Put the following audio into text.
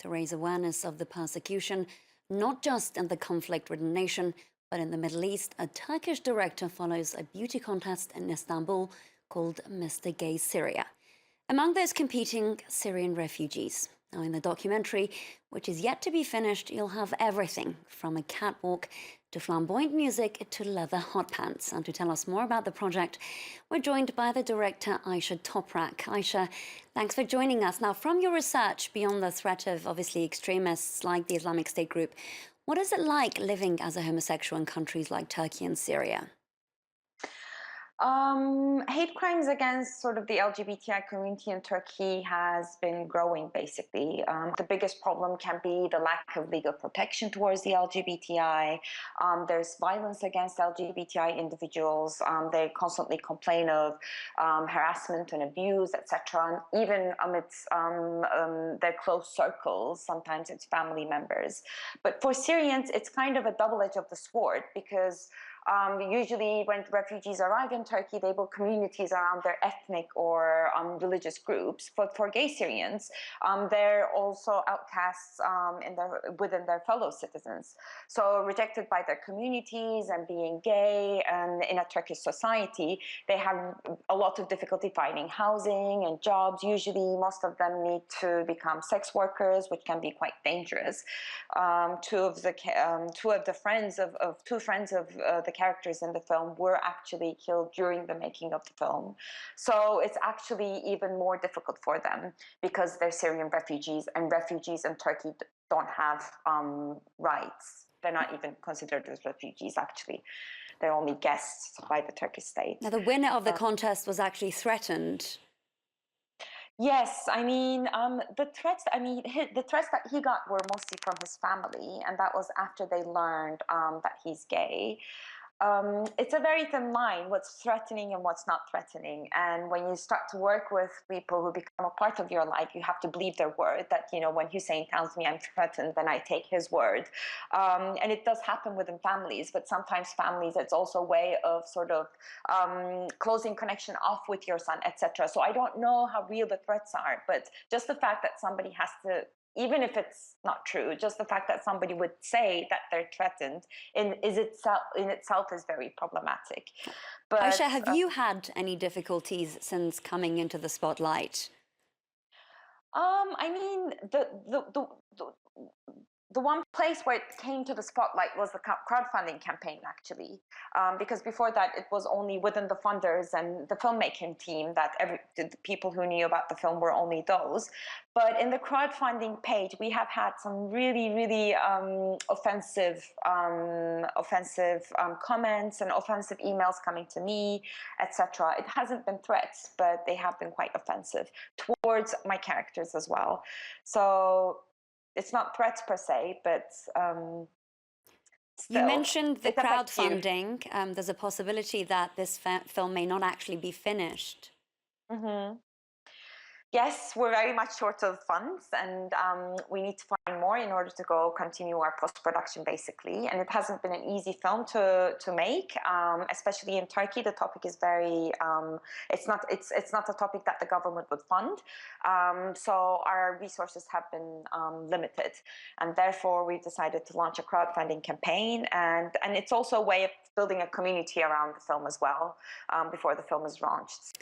to raise awareness of the persecution, not just in the conflict-ridden nation, but in the Middle East. A Turkish director follows a beauty contest in Istanbul called Mr. Gay Syria. Among those competing, Syrian refugees. Now, in the documentary, which is yet to be finished, you'll have everything from a catwalk to flamboyant music to leather hot pants. And to tell us more about the project, we're joined by the director, Ayşe Toprak. Ayşe, thanks for joining us. Now, from your research, beyond the threat of obviously extremists like the Islamic State group, what is it like living as a homosexual in countries like Turkey and Syria? Hate crimes against sort of the LGBTI community in Turkey has been growing, basically. The biggest problem can be the lack of legal protection towards the LGBTI. There's violence against LGBTI individuals. They constantly complain of harassment and abuse, etc. And even amidst their close circles, sometimes it's family members. But for Syrians, it's kind of a double edge of the sword, because usually when refugees arrive in Turkey, they build communities around their ethnic or religious groups. But for gay Syrians, they're also outcasts within their fellow citizens. So rejected by their communities and being gay and in a Turkish society, they have a lot of difficulty finding housing and jobs. Usually, most of them need to become sex workers, which can be quite dangerous. Two of the friends of the characters in the film were actually killed during the making of the film. So it's actually even more difficult for them because they're Syrian refugees, and refugees in Turkey don't have rights. They're not even considered as refugees, actually. They're only guests by the Turkish state. Now, the winner of the contest was actually threatened. Yes, I mean, the threats that he got were mostly from his family, and that was after they learned that he's gay. It's a very thin line, what's threatening and what's not threatening. And when you start to work with people who become a part of your life, you have to believe their word. That, you know, when Hussein tells me I'm threatened, then I take his word. And it does happen within families, but sometimes families, it's also a way of sort of closing connection off with your son, etc. So I don't know how real the threats are, but just the fact that somebody has to, even if it's not true, just the fact that somebody would say that they're threatened in itself is very problematic. But Ayşe, have you had any difficulties since coming into the spotlight? I mean, the one place where it came to the spotlight was the crowdfunding campaign, actually, because before that it was only within the funders and the filmmaking team that the people who knew about the film were only those. But in the crowdfunding page, we have had some really offensive comments and offensive emails coming to me, etc. It hasn't been threats, but they have been quite offensive towards my characters as well. So it's not threats per se, but still. You mentioned the it affects you. crowdfunding. There's a possibility that this film may not actually be finished. Mm-hmm. Yes, we're very much short of funds, and we need to find more in order to continue our post-production, basically. And it hasn't been an easy film to make, especially in Turkey. The topic is very it's not a topic that the government would fund. So our resources have been limited, and therefore we decided to launch a crowdfunding campaign. And it's also a way of building a community around the film as well before the film is launched.